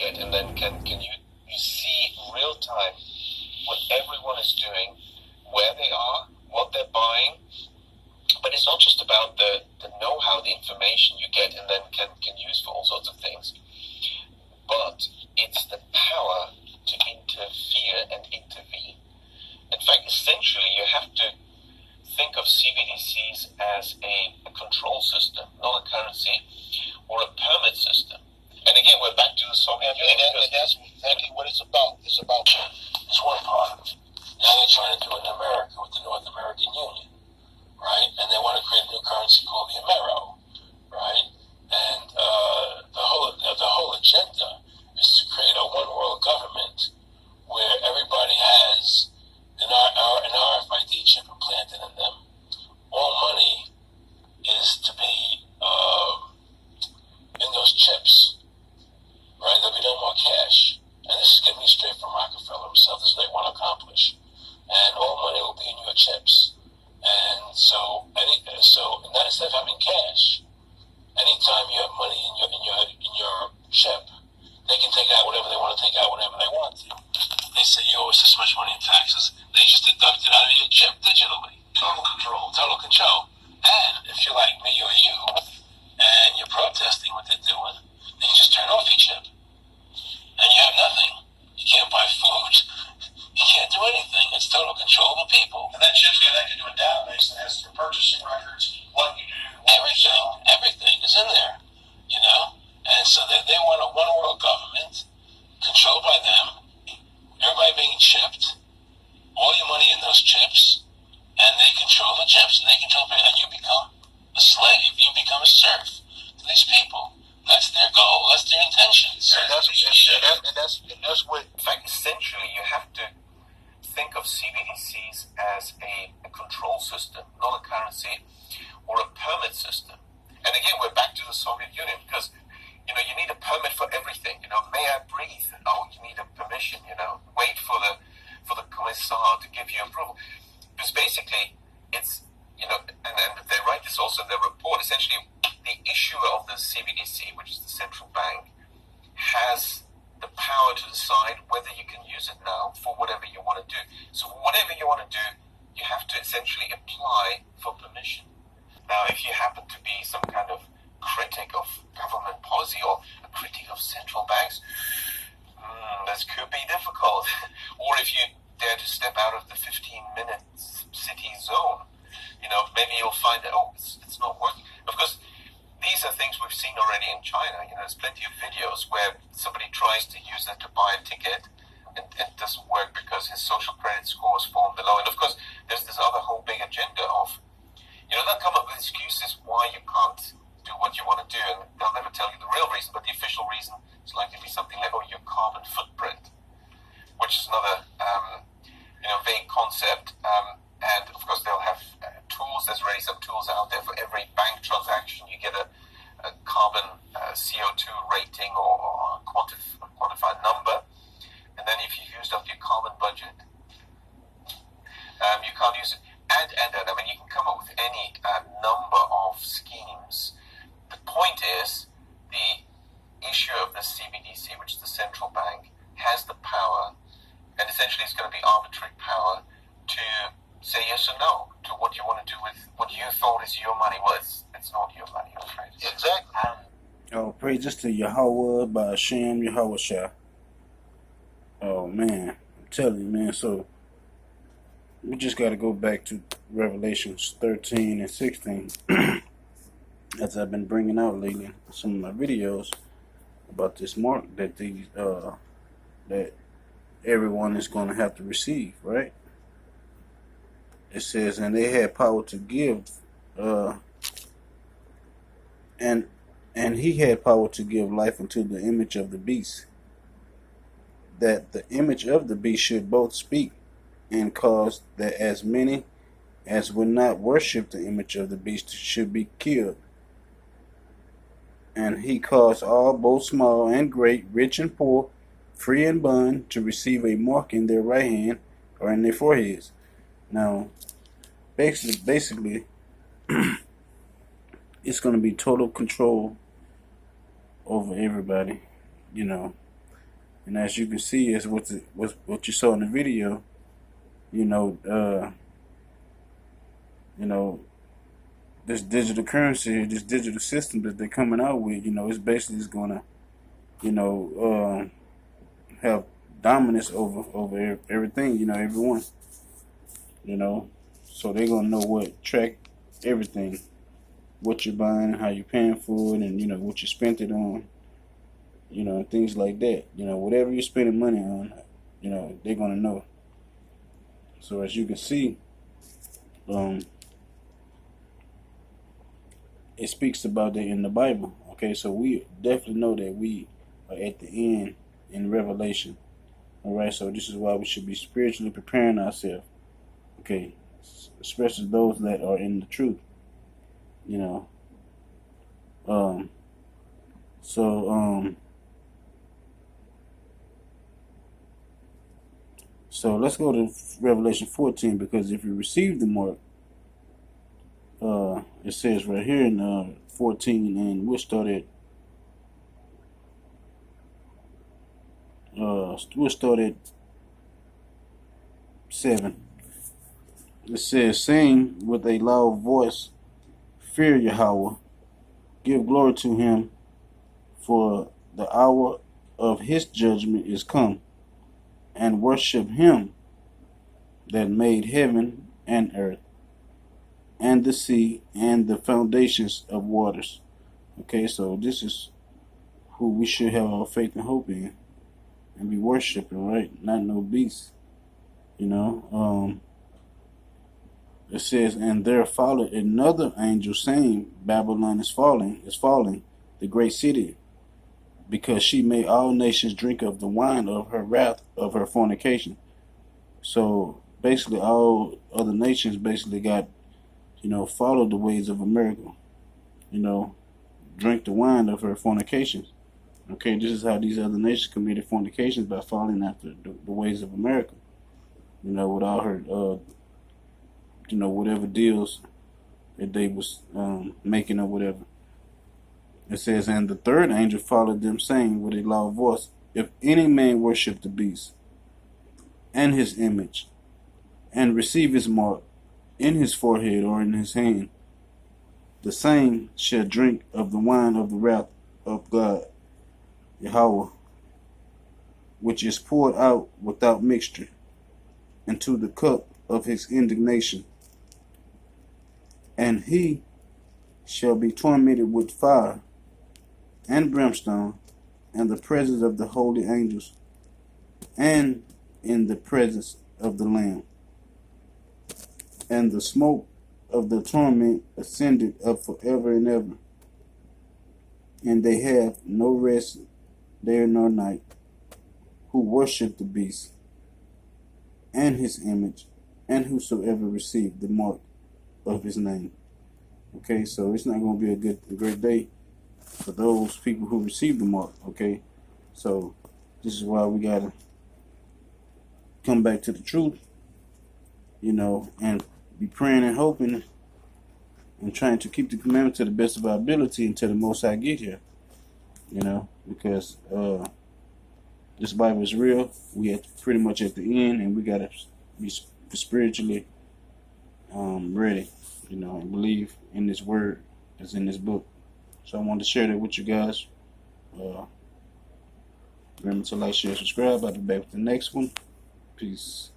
get, and then can you see real time what everyone is doing, where they are, what they're buying. But it's not just about the know-how, the information you get and then can use for all sorts of things, but it's the power to interfere and intervene. In fact, essentially, you have to think of CBDCs as a control system, not a currency or a permit system. And again, we're back to the Soviet Union. And that's exactly what it's about. It's one part of it. Now they're trying to do it in America with the North American Union, right? And they want to create a new currency called the Amero, right? And the whole agenda is to create a one world government where everybody has an RFID chip implanted in them. All money is to be in those chips, right? There'll be no more cash. And this is getting me straight from Rockefeller himself. This is what they want to accomplish. And all money will be in your chips. And so now instead of having cash, anytime you have money in your chip, they can take out whatever they want to take out whenever they want to. They say you owe us this much money in taxes. They just deduct it out of your chip digitally. Total control. And if you're like me or you, and you're protesting what they're doing, then you just turn off your chip. And you have nothing. You can't buy food. You can't do anything. It's total control of the people. And that chip's connected to a database that has your purchasing records, what you do, Everything is in there, you know? And so they want a one world government controlled by them, everybody being chipped, all your money in those chips, and they control the chips, and they control people, and you become a slave, you become a serf to these people. That's their goal, that's their intentions. And that's what, in fact, essentially you have to think of CBDCs as a control system, not a currency or a permit system. And again, we're back to the Soviet Union because, you need a permit for everything. May I breathe? Oh, you need a permission, wait for the commissar to give you approval. Because basically, it's, and they write this also in their report, essentially, the issuer of the CBDC, which is the central bank, has the power to decide whether you can use it now for whatever you want to do. So whatever you want to do, you have to essentially apply for permission. Now, if you happen to be some kind of critic of government policy or a critic of central banks, this could be difficult. Or if you dare to step out of the 15-minute city zone, maybe you'll find that, it's not working. Of course, these are things we've seen already in China. There's plenty of videos where somebody tries to use that to buy a ticket and it doesn't work because his social credit score has fallen below. And of course, there's this other whole big agenda of, they'll come up with excuses why you can't do what you want to do, and they'll never tell you the real reason, but the official reason is likely to be something like, your carbon footprint, which is another, vague concept. And of course, they'll have tools. There's already some tools out there for every bank transaction. You get a carbon CO2 rating or a quantified number. And then if you've used up your carbon budget, you can't use it. And you can come up with any number of schemes. The point is, the issue of the CBDC, which is the central bank, has the power, and essentially it's going to be arbitrary power, to say yes or no to what you want to do with what you thought is your money. Well, it's not your money, I'm afraid. Exactly. Oh, praises to Yahweh by Hashem Yahushua. Oh, man. I'm telling you, man. So, we just got to go back to Revelations 13 and 16. As I've been bringing out lately in some of my videos about this mark that that everyone is going to have to receive, right? It says, and they had power to give, and he had power to give life unto the image of the beast, that the image of the beast should both speak, and cause that as many as would not worship the image of the beast should be killed. And he caused all, both small and great, rich and poor, free and bond, to receive a mark in their right hand or in their foreheads. Now, basically, it's going to be total control over everybody, And as you can see, is what you saw in the video. You know, this digital currency, this digital system that they're coming out with, it's basically just gonna, have dominance over everything, everyone, so they're gonna know track everything, what you're buying, how you're paying for it, and what you spent it on, and things like that. Whatever you're spending money on, they're gonna know. So as you can see, it speaks about that in the Bible. Okay, so we definitely know that we are at the end in Revelation. All right, so this is why we should be spiritually preparing ourselves. Okay, especially those that are in the truth. So let's go to Revelation 14, because if you receive the mark, it says right here in 14, and we'll start at 7. It says, saying with a loud voice, fear Yahweh, give glory to him, for the hour of his judgment is come, and worship him that made heaven and earth, and the sea, and the foundations of waters. Okay, so this is who we should have our faith and hope in, and be worshiping, right? Not no beast. It says, and there followed another angel, saying, Babylon is falling, the great city, because she made all nations drink of the wine of her wrath, of her fornication. So basically, all other nations basically got, followed the ways of America, drink the wine of her fornications. Okay, this is how these other nations committed fornications, by following after the ways of America, with all her, whatever deals that they was making or whatever. It says, and the third angel followed them, saying with a loud voice, if any man worship the beast and his image, and receive his mark in his forehead or in his hand, the same shall drink of the wine of the wrath of God, Yahweh, which is poured out without mixture into the cup of his indignation. And he shall be tormented with fire and brimstone, and the presence of the holy angels, and in the presence of the Lamb. And the smoke of the torment ascended up forever and ever. And they have no rest day nor night, who worship the beast and his image, and whosoever received the mark of his name. Okay, so it's not going to be a great day for those people who receive the mark. Okay, so this is why we got to come back to the truth, and be praying and hoping and trying to keep the commandments to the best of our ability until the Most High get here, because this Bible is real. We are pretty much at the end, and we got to be spiritually ready, and believe in this word that's in this book. So I wanted to share that with you guys. Remember to like, share, subscribe. I'll be back with the next one. Peace.